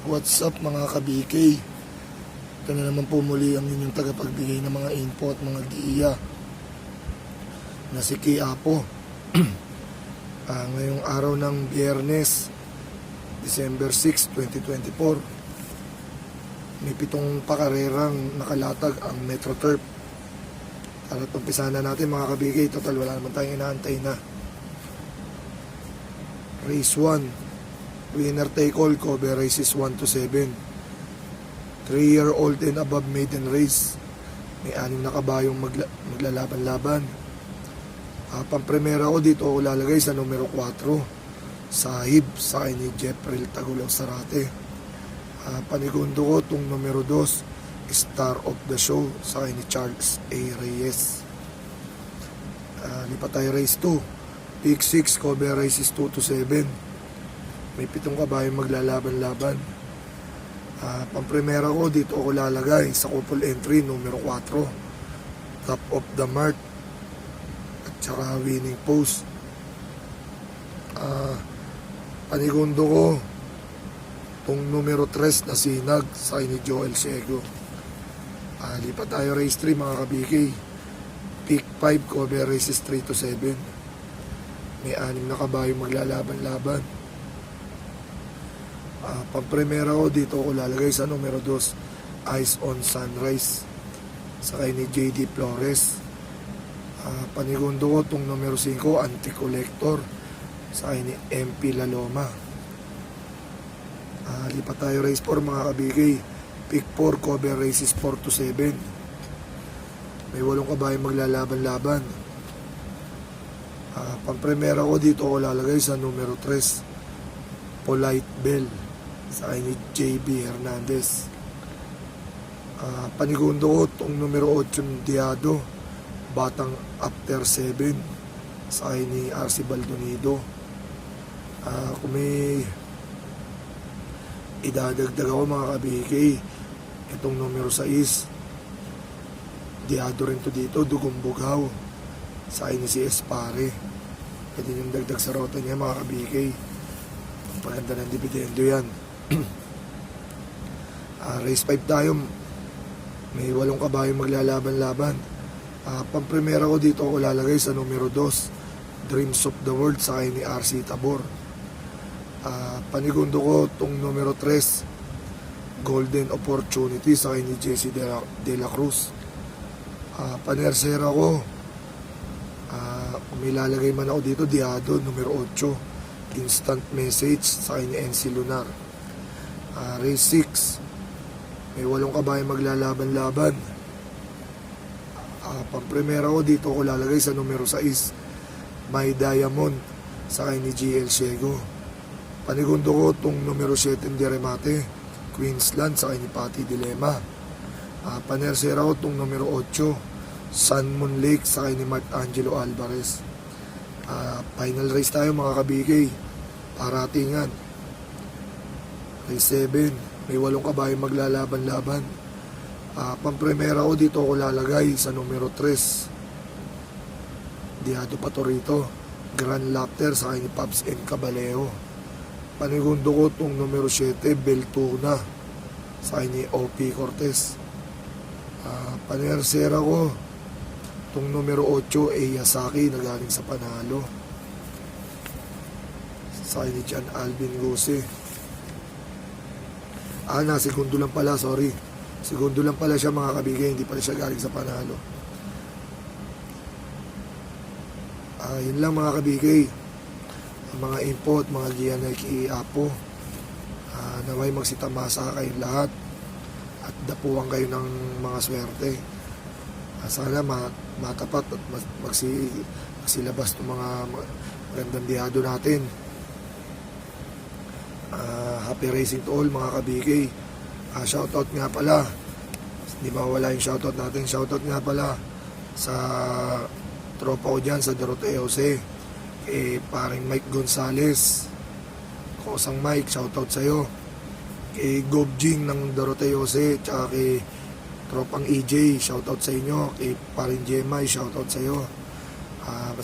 What's up mga ka-BK? Ito na naman po muli ang inyong tagapagbigay ng mga info at mga giya na si Kiapo. Ngayong araw ng Biyernes, December 6, 2024, may 7 pakarerang nakalatag ang Metro Turf. At umpisa na natin mga ka-BK. Total wala naman tayong inaantay na. Race 1, winner take all, cover races 1 to 7. 3-year-old and above maiden race. May 6 na kabayong maglalaban-laban. Pang-primera ko dito ako lalagay sa numero 4, Sahib, sa akin ni Jeffrey Tagulaw Sarate. Panigundo ko itong numero 2, Star of the Show, sa akin ni Charles A. Reyes. Lipat tayo race 2, Pick 6, cover races 2 to 7. May 7 kabayong maglalaban-laban. Pang-primera ko dito ako lalagay sa couple entry numero 4, Top of the Mark at saka Winning Post. Panigundo ko itong numero 3 na Sinag, sa ni Joel Ciego. Lipat tayo race 3 mga ka-BK. Pick 5, cover races 3 to 7. May 6 na kabayong maglalaban-laban. Pang-primera ko dito ako lalagay sa numero 2, Eyes on Sunrise, sa kay ni JD Flores. Panigundo ko itong numero 5, Anti-Collector, sa kay ni MP Laloma. Lipat tayo race 4 mga ka-BK. Pick 4, cover races 4 to 7. May 8 kabayong maglalaban-laban. Pang-primera ko dito ako lalagay sa numero 3, Polite Bell, sa ni JB Hernandez. Panigundo ko itong numero 8, Diado, Batang After 7, sa ni RC Baldonido. Kung may idadagdag ako mga ka-BK, itong numero 6, Diado rin to dito, Dugong Bugaw, sa ni si Espare. Pwede yung dagdag sa rota niya mga ka-BK. Paganda ng dividendo yan. Race 5 tayo. May 8 kabayong maglalaban-laban. Pang-primera ko dito ako lalagay sa numero 2, Dreams of the World, sa akin ni RC Tabor. Panigundo ko itong numero 3, Golden Opportunity, sa akin ni Jesse De La Cruz. Panersera ko, kung may lalagay man ako dito, Diado, numero 8, Instant Message, sa akin ni NC Lunar. Race 6, may 8 kabayong maglalaban-laban. Pang-primera ko dito ako lalagay sa numero 6, My Diamond, sa akin ni GL Ciego. Panigundo ko itong numero 7, Deremate, Queensland, sa akin ni Patty Dilema. Panersera ko itong numero 8, Sun Moon Lake, sa akin ni Mark Angelo Alvarez. Final race tayo mga ka-BK, paratingan. Race 7, may 8 kabayong maglalaban-laban. Pang-primera ko dito ako lalagay sa numero 3, Diado Patorito, Grand Laughter, sa akin ni Pops N. Caballeo. Panigundo ko itong numero 7, Beltuna, sa akin ni OP Cortez. Panersera ko itong numero 8, Eyasaki, na galing sa Panalo, sa akin ni John Alvin Guse. Segundo lang pala, sorry. Segundo lang pala siya mga kabigay, hindi pala siya galing sa Panalo. Yun lang mga kabigay. Ang mga info at mga giya na Kiapo. Naway magsitamasa kayong lahat at dapuan kayo ng mga swerte. Sana matapat at magsilabas ng mga magandang diado natin. Happy racing to all mga ka-BK. Shoutout nga pala, hindi mawala yung shoutout natin. Shoutout nga pala sa tropa ko dyan sa Doroteo Jose, paring Mike Gonzales, Kosang Mike, shoutout sa'yo. Kay Gobjing ng Doroteo Jose, tsaka kay tropang EJ, shoutout sa inyo. Kay paring Jemay, shoutout sa'yo.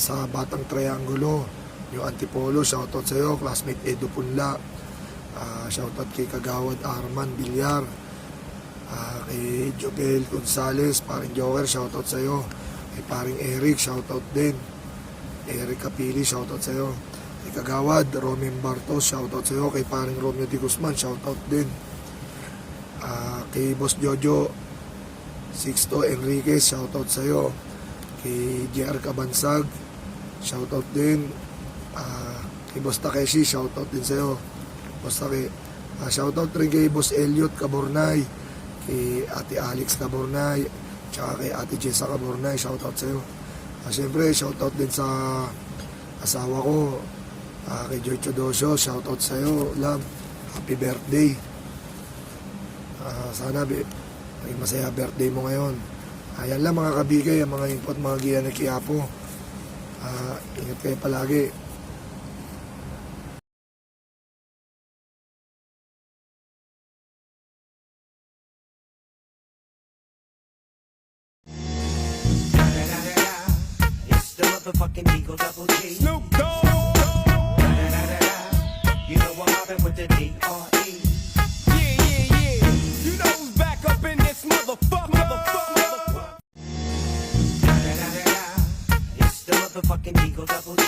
Sa Batang Triangulo, yung Antipolo, shoutout sa'yo. Classmate Edo Punla, Shoutout kay Kagawad Arman Villar. Kay Jobel Gonzales, paring Joker, shoutout sa'yo. Kay paring Eric, shoutout din. Eric Capili, shoutout sa'yo. Kay Kagawad, Romen Bartos, shoutout sa'yo. Kay paring Romeo Di Guzman, shoutout din. Kay Boss Jojo Sixto Enriquez, shoutout sa'yo. Kay JR Cabansag, shoutout din. Kay Boss Takeshi, shoutout din sa'yo. Boss Take. Shoutout rin kay Boss Elliot Cabornay, kay Ate Alex Cabornay, tsaka kay Ate Jessa Cabornay, shoutout sa'yo. Siyempre, shoutout din sa asawa ko, kay Joy Chodosyo, shoutout sa'yo, love. Happy birthday. Sana may masaya birthday mo ngayon. Ayan lang mga kabigay, ang mga import, mga giya na Quiapo. Ingat kayo palagi. It's the motherfucking Eagle Double G. Snoop Dogg. You know I'm mobbing with the D.R.E. Yeah. You know who's back up in this motherfucker. It's the motherfucking Eagle Double G.